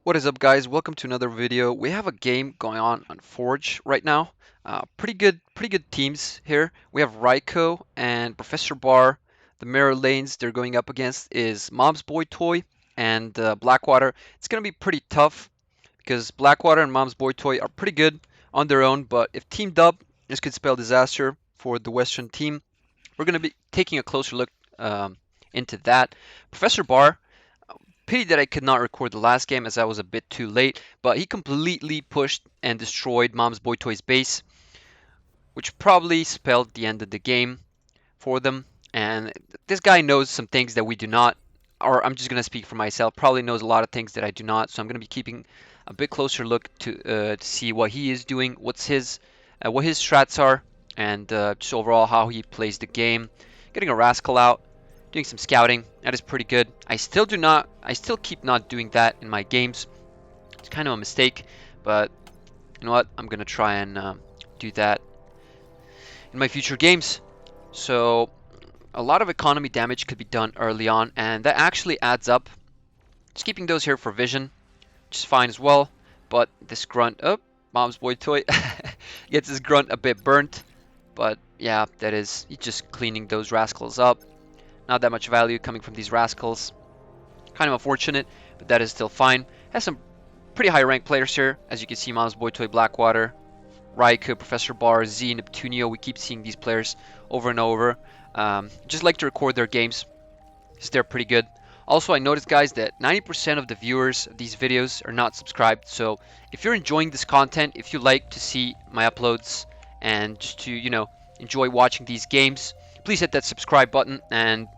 What is up, guys? Welcome to another video. We have a game going on Forge right now. Pretty good teams here. We have Raiko and Professor Bar. The mirror lanes they're going up against is MomsBoyToy and Blackwater. It's gonna be pretty tough because Blackwater and MomsBoyToy are pretty good on their own, but if teamed up, this could spell disaster for the Western team. We're gonna be taking a closer look into that. Professor Bar. Pity that I could not record the last game as I was a bit too late, but he completely pushed and destroyed MomsBoyToy's base, which probably spelled the end of the game for them. And this guy knows some things that we do not, or I'm just gonna speak for myself. Probably knows a lot of things that I do not, so I'm gonna be keeping a bit closer look to see what he is doing, what his strats are, and just overall how he plays the game. Getting a rascal out, doing some scouting. That is pretty good. I still keep not doing that in my games. It's kind of a mistake, but you know what? I'm gonna try and do that in my future games. So a lot of economy damage could be done early on, and that actually adds up. Just keeping those here for vision, which is fine as well. But this grunt, oh, MomsBoyToy gets his grunt a bit burnt. But yeah, that is, he's just cleaning those rascals up. Not that much value coming from these rascals. Kind of unfortunate, but that is still fine. Has some pretty high ranked players here. As you can see, MomsBoyToy, Blackwater, Raika, Professor Bar, Z, Neptunio. We keep seeing these players over and over. Just like to record their games because they're pretty good. Also, I noticed, guys, that 90% of the viewers of these videos are not subscribed. So if you're enjoying this content, if you like to see my uploads and just to, enjoy watching these games, please hit that subscribe button, and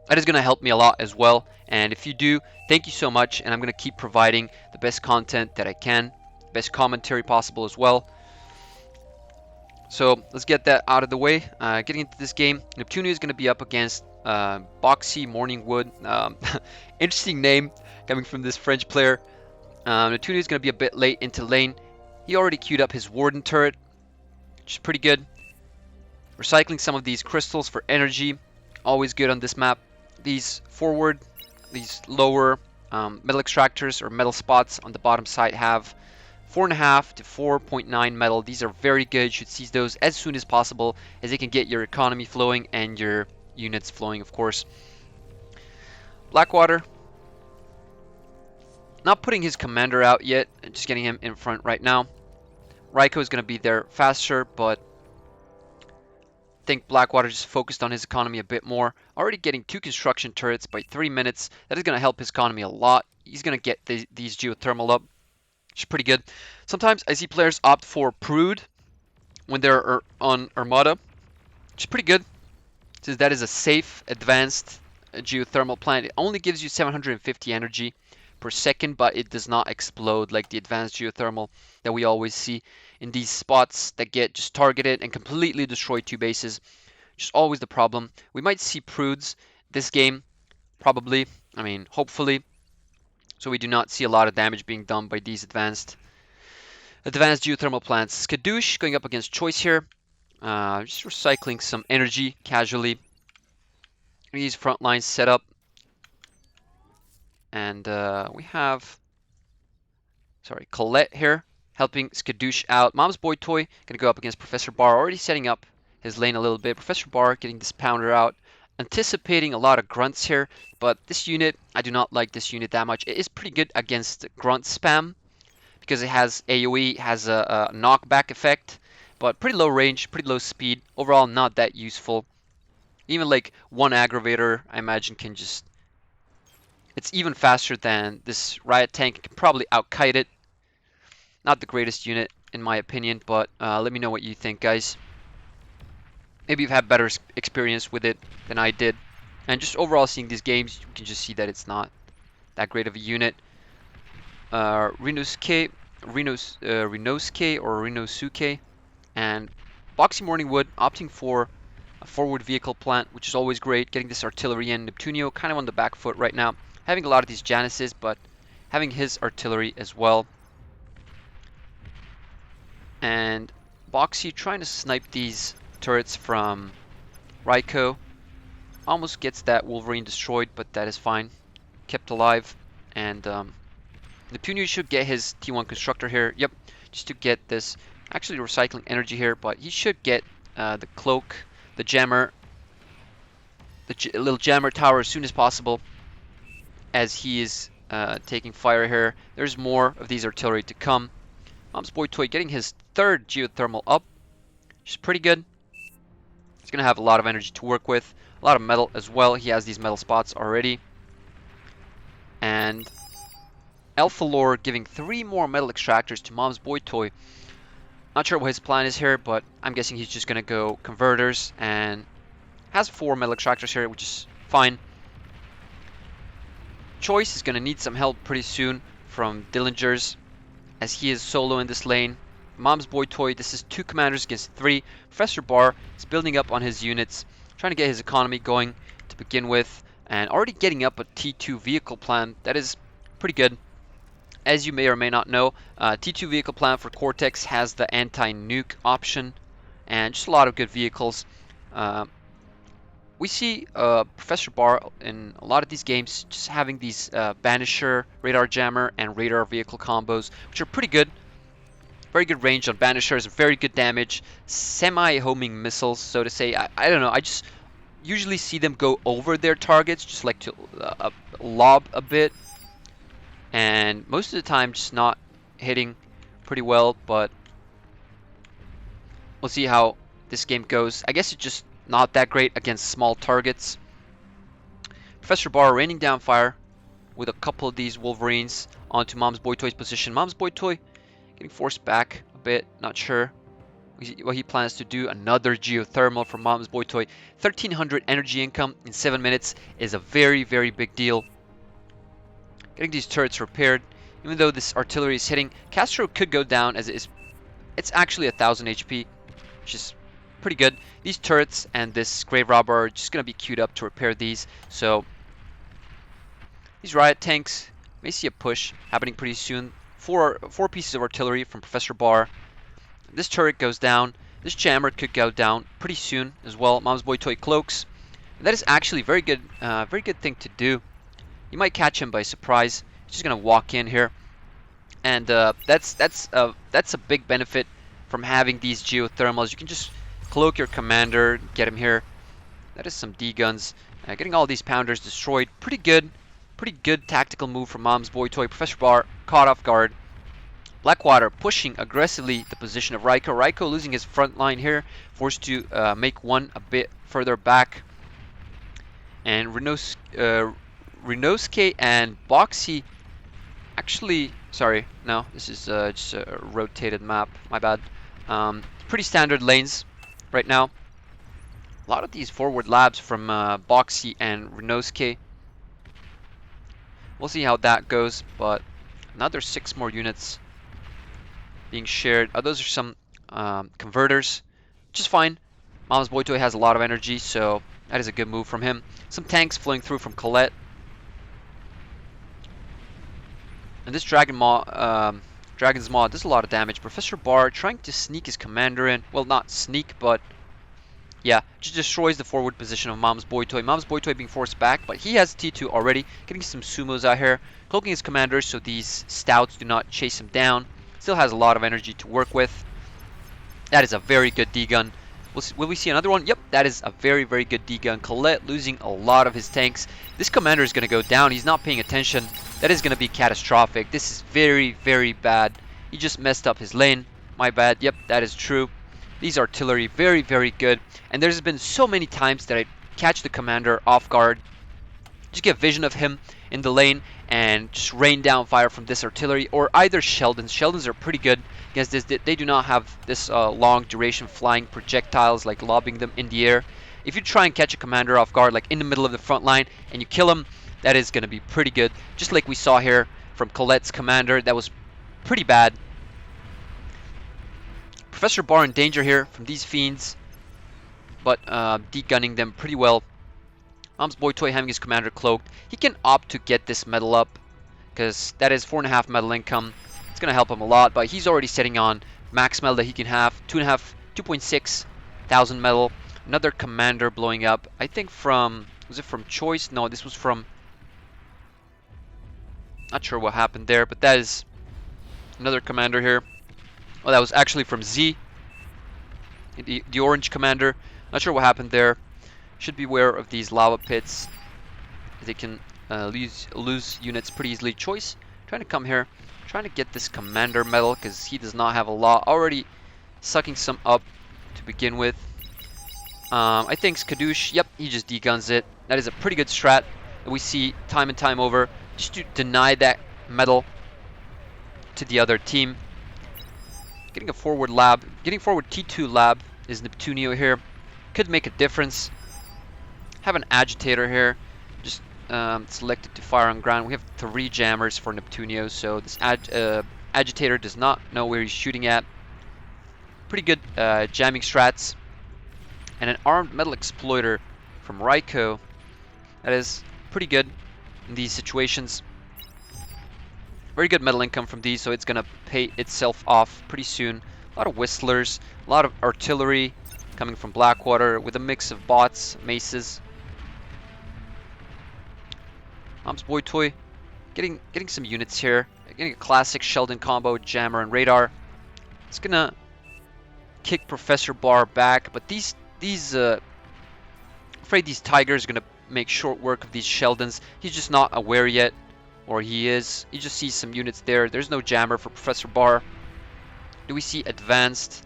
that is going to help me a lot as well. And if you do, thank you so much, and I'm going to keep providing the best content that I can, best commentary possible as well. So let's get that out of the way. Getting into this game, Neptunio is going to be up against Boxy Morningwood. Interesting name coming from this French player. Neptunio is going to be a bit late into lane. He already queued up his Warden turret, which is pretty good. Recycling some of these crystals for energy, always good on this map. These lower metal extractors or metal spots on the bottom side have 4.5 to 4.9 metal. These are very good. You should seize those as soon as possible, as they can get your economy flowing and your units flowing, of course. Blackwater, not putting his commander out yet, just getting him in front right now. Raiko is going to be there faster, but I think Blackwater just focused on his economy a bit more. Already getting 2 construction turrets by 3 minutes. That is going to help his economy a lot. He's going to get these geothermal up, which is pretty good. Sometimes I see players opt for Prude when they're on Armada, which is pretty good, since that is a safe, advanced geothermal plant. It only gives you 750 energy per second, but it does not explode like the advanced geothermal that we always see in these spots that get just targeted and completely destroy 2 bases, which is always the problem. We might see Prudes this game, probably, hopefully, so we do not see a lot of damage being done by these advanced geothermal plants. Skadoosh going up against Choice here, just recycling some energy casually. These front lines set up, and we have Colette here helping Skadoosh out. MomsBoyToy gonna go up against Professor Bar, already setting up his lane a little bit. Professor Bar getting this pounder out, anticipating a lot of grunts here, but this unit, I do not like this unit that much. It is pretty good against grunt spam because it has AoE, has a knockback effect, but pretty low range, pretty low speed. Overall, not that useful. Even like one aggravator, I imagine, can just... It's even faster than this riot tank. It can probably outkite it. Not the greatest unit, in my opinion, but let me know what you think, guys. Maybe you've had better experience with it than I did. And just overall seeing these games, you can just see that it's not that great of a unit. Rinosuke or Rinosuke, and Boxy Morningwood opting for a forward vehicle plant, which is always great. Getting this artillery in. Neptunio kind of on the back foot right now, having a lot of these Janices, but having his artillery as well. And Boxy trying to snipe these turrets from Raiko. Almost gets that Wolverine destroyed, but that is fine. Kept alive, and Neptune should get his T1 constructor here. Yep, just to get this actually recycling energy here, but he should get the cloak, the jammer, the little jammer tower as soon as possible, as he is taking fire here. There's more of these artillery to come. MomsBoyToy getting his third geothermal up, which is pretty good. He's going to have a lot of energy to work with, a lot of metal as well. He has these metal spots already. And Alpha Lore giving 3 more metal extractors to MomsBoyToy. Not sure what his plan is here, but I'm guessing he's just going to go converters, and has 4 metal extractors here, which is fine. Choice is going to need some help pretty soon from Dillingers, as he is solo in this lane. MomsBoyToy, this is 2 commanders against 3. Professor Bar is building up on his units, trying to get his economy going to begin with, and already getting up a T2 vehicle plan. That is pretty good. As you may or may not know, T2 vehicle plan for Cortex has the anti-nuke option, and just a lot of good vehicles. We see Professor Bar in a lot of these games just having these Banisher, Radar Jammer, and Radar Vehicle combos, which are pretty good. Very good range on Banishers, very good damage, semi-homing missiles, so to say. I don't know, I just usually see them go over their targets, just like to lob a bit. And most of the time just not hitting pretty well, but we'll see how this game goes. I guess it's just not that great against small targets. Professor Bar raining down fire with a couple of these Wolverines onto MomsBoyToy's position. MomsBoyToy getting forced back a bit, not sure what he plans to do. Another geothermal from MomsBoyToy. 1300 energy income in 7 minutes is a very, very big deal. Getting these turrets repaired, even though this artillery is hitting. Castro could go down, as it's actually 1000 HP, which is pretty good. These turrets and this grave robber are just going to be queued up to repair these. So these riot tanks may see a push happening pretty soon. Four pieces of artillery from Professor Bar. This turret goes down. This jammer could go down pretty soon as well. MomsBoyToy cloaks. And that is actually very good thing to do. You might catch him by surprise. He's just gonna walk in here, and that's a big benefit from having these geothermals. You can just cloak your commander, get him here. That is some D guns. Getting all these pounders destroyed. Pretty good tactical move from MomsBoyToy. Professor Bar caught off guard. Blackwater pushing aggressively the position of Raiko. Raiko losing his front line here, forced to make one a bit further back. And Renosuke and Boxy, actually, sorry, no, this is just a rotated map, my bad. Pretty standard lanes right now. A lot of these forward labs from Boxy and Renosuke. We'll see how that goes, but another 6 more units being shared. Those are some converters, which is fine. MomsBoyToy has a lot of energy, so that is a good move from him. Some tanks flowing through from Colette. And this Dragon's Maw does a lot of damage. Professor Bar trying to sneak his commander in. Well, not sneak, but yeah, just destroys the forward position of MomsBoyToy. MomsBoyToy being forced back, but he has T2 already. Getting some sumos out here. Cloaking his commanders so these stouts do not chase him down. Still has a lot of energy to work with. That is a very good D-gun. Will we see another one? Yep, that is a very, very good D-gun. Colette losing a lot of his tanks. This commander is going to go down. He's not paying attention. That is going to be catastrophic. This is very, very bad. He just messed up his lane. My bad. Yep, that is true. These artillery, very, very good. And there's been so many times that I catch the commander off guard. Just get vision of him in the lane and just rain down fire from this artillery, or either Sheldons. Sheldons are pretty good against this. They do not have this long duration flying projectiles, like lobbing them in the air. If you try and catch a commander off guard, like in the middle of the front line, and you kill him, that is going to be pretty good. Just like we saw here from Colette's commander, that was pretty bad. Professor Bar in danger here from these fiends, but de-gunning them pretty well. MomsBoyToy having his commander cloaked. He can opt to get this metal up, because that is 4.5 metal income. It's going to help him a lot, but he's already sitting on max metal that he can have. 2.6 thousand metal. Another commander blowing up. I think from, was it from Choice? No, this was from Not sure what happened there, but that is another commander here. Oh, that was actually from Z, the orange commander. Not sure what happened there. Should be aware of these lava pits. They can lose units pretty easily. Choice, trying to come here, trying to get this commander medal because he does not have a lot. Already sucking some up to begin with. I think Skadoosh, yep, he just deguns it. That is a pretty good strat that we see time and time over, just to deny that medal to the other team. Getting a forward lab, getting forward T2 lab is Neptunio here. Could make a difference. Have an agitator here, just selected to fire on ground. We have 3 jammers for Neptunio, so this agitator does not know where he's shooting at. Pretty good jamming strats. And an armed metal exploiter from Raiko. That is pretty good in these situations. Very good metal income from these, so it's gonna pay itself off pretty soon. A lot of whistlers, a lot of artillery coming from Blackwater with a mix of bots, maces. MomsBoyToy getting some units here. Getting a classic Sheldon combo, jammer and radar. It's gonna kick Professor Bar back, but afraid these tigers are gonna make short work of these Sheldons. He's just not aware yet, or he is. He just sees some units there. There's no jammer for Professor Bar. Do we see advanced?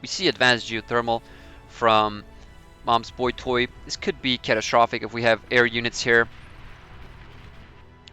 We see advanced geothermal from MomsBoyToy. This could be catastrophic if we have air units here,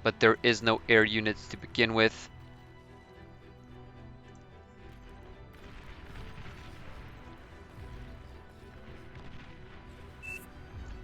but there is no air units to begin with.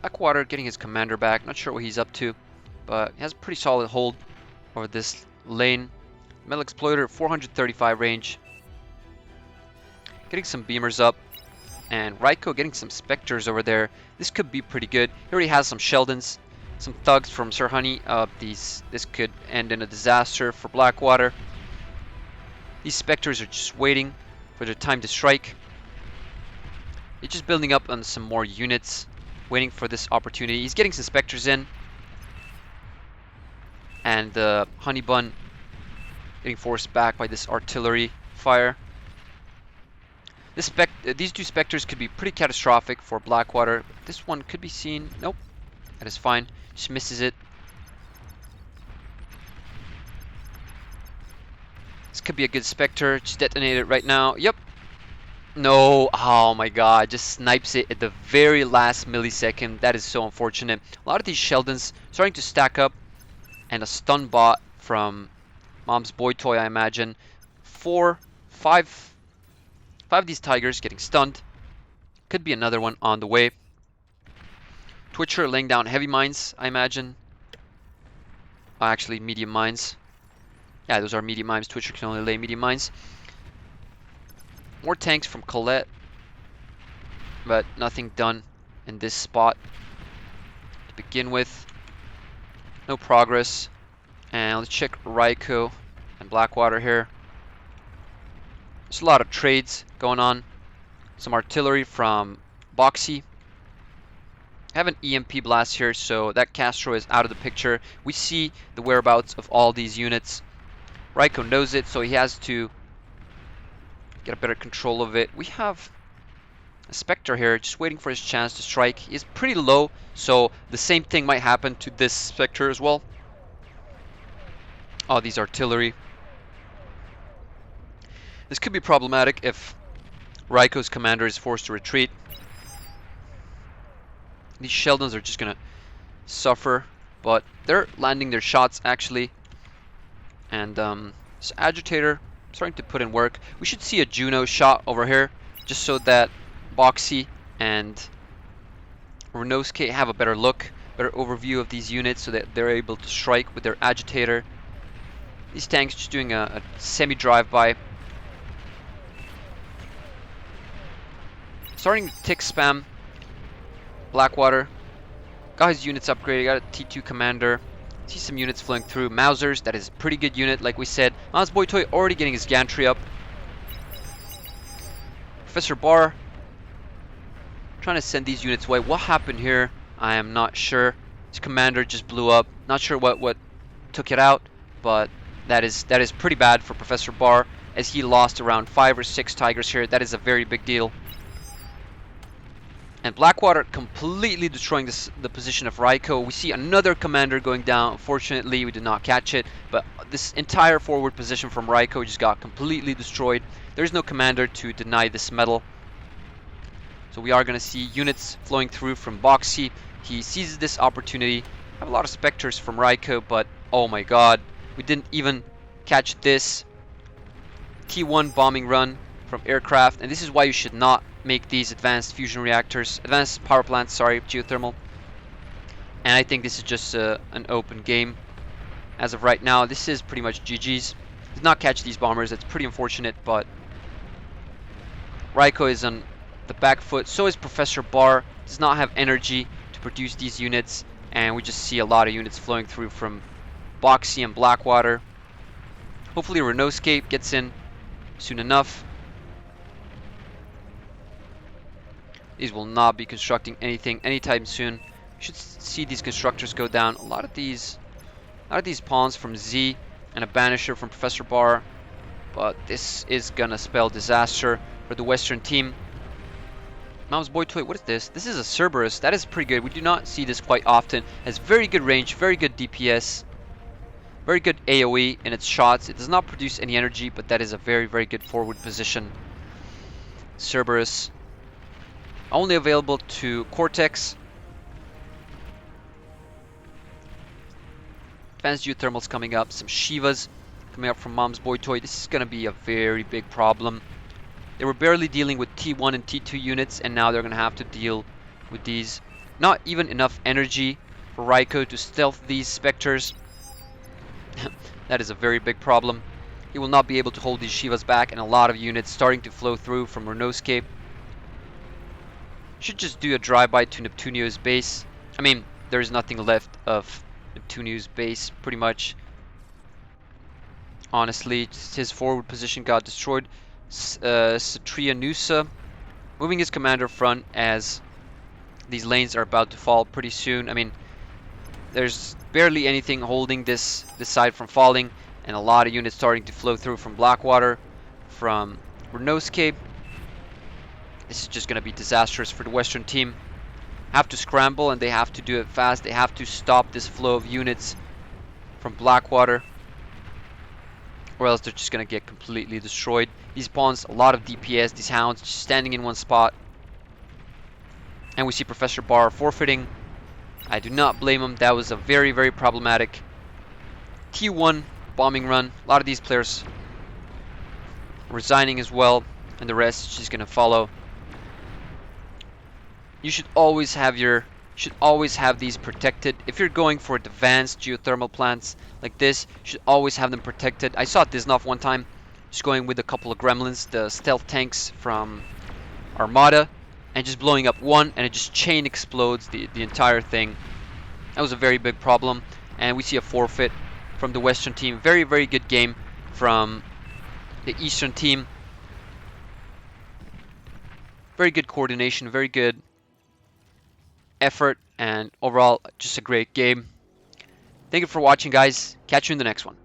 Blackwater getting his commander back. Not sure what he's up to, but he has a pretty solid hold over this lane. Metal Exploiter, 435 range. Getting some beamers up. And Raiko getting some specters over there. This could be pretty good. He already has some Sheldons, some thugs from Sir Honey. This could end in a disaster for Blackwater. These specters are just waiting for their time to strike. He's just building up on some more units, waiting for this opportunity. He's getting some specters in. And the Honey Bun getting forced back by this artillery fire. These 2 specters could be pretty catastrophic for Blackwater. This one could be seen. Nope. That is fine. Just misses it. This could be a good specter. Just detonate it right now. Yep. No. Oh my god. Just snipes it at the very last millisecond. That is so unfortunate. A lot of these Sheldons starting to stack up. And a stun bot from MomsBoyToy, I imagine. 5 of these tigers getting stunned. Could be another one on the way. Twitcher laying down heavy mines, I imagine. Actually, medium mines. Yeah, those are medium mines. Twitcher can only lay medium mines. More tanks from Colette. But nothing done in this spot to begin with. No progress. And let's check Raiko and Blackwater here. There's a lot of trades going on. Some artillery from Boxy. I have an EMP blast here, so that Castro is out of the picture. We see the whereabouts of all these units. Raiko knows it, so he has to get a better control of it. We have a Spectre here, just waiting for his chance to strike. He's pretty low, so the same thing might happen to this Spectre as well. Oh, these artillery. This could be problematic if Raiko's commander is forced to retreat. These Sheldons are just gonna suffer, but they're landing their shots actually. And this agitator starting to put in work. We should see a Juno shot over here, just so that Boxy and Renosuke have a better look, better overview of these units, so that they're able to strike with their agitator. These tanks just doing a semi-drive-by. Starting to tick spam. Blackwater got his units upgraded, got a T2 commander. See some units flowing through. Mausers, that is a pretty good unit, like we said. MomsBoyToy already getting his gantry up. Professor Bar trying to send these units away. What happened here? I am not sure. His commander just blew up. Not sure what took it out, but that is pretty bad for Professor Barr, as he lost around 5 or 6 Tigers here. That is a very big deal. And Blackwater completely destroying the position of Raiko. We see another commander going down. Fortunately, we did not catch it, but this entire forward position from Raiko just got completely destroyed. There's no commander to deny this medal. So we are going to see units flowing through from Boxy. He seizes this opportunity. I have a lot of Spectres from Raiko, but oh my god, we didn't even catch this T1 bombing run from aircraft, and this is why you should not make these advanced fusion reactors, advanced power plants, sorry, geothermal. And I think this is just an open game. As of right now, this is pretty much GG's. Did not catch these bombers, that's pretty unfortunate, but Raiko is on the back foot, so is Professor Barr. Does not have energy to produce these units, and we just see a lot of units flowing through from Boxy and Blackwater. Hopefully Renaultscape gets in soon enough. These will not be constructing anything anytime soon. You should see these constructors go down. A lot of these pawns from Z and a banisher from Professor Barr, but this is gonna spell disaster for the Western team. MomsBoyToy, what is this? This is a Cerberus. That is pretty good. We do not see this quite often. Has very good range, very good DPS, very good AoE in its shots. It does not produce any energy, but that is a very, very good forward position. Cerberus. Only available to Cortex. Advanced geothermals coming up. Some Shivas coming up from MomsBoyToy. This is going to be a very big problem. They were barely dealing with T1 and T2 units, and now they're going to have to deal with these. Not even enough energy for Raiko to stealth these Spectres. That is a very big problem. He will not be able to hold these Shivas back, and a lot of units starting to flow through from Renaultscape. Should just do a drive-by to Neptunio's base. I mean, there's nothing left of Neptunio's base, pretty much. Honestly, just his forward position got destroyed. Satria Nusa moving his commander front as these lanes are about to fall pretty soon. I mean, there's barely anything holding this side from falling, and a lot of units starting to flow through from Blackwater, from Renaultscape. This is just going to be disastrous for the Western team. Have to scramble, and they have to do it fast. They have to stop this flow of units from Blackwater, or else they're just going to get completely destroyed. These pawns, a lot of DPS, these hounds just standing in one spot. And we see Professor Barr forfeiting. I do not blame him. That was a very, very problematic T1 bombing run. A lot of these players resigning as well, and the rest is just going to follow. You should always have these protected. If you're going for advanced geothermal plants like this, you should always have them protected. I saw Disnov one time, just going with a couple of gremlins, the stealth tanks from Armada, and just blowing up one, and it just chain explodes the entire thing. That was a very big problem, and we see a forfeit from the Western team. Very, very good game from the Eastern team. Very good coordination, very good effort, and overall just a great game. Thank you for watching, guys. Catch you in the next one.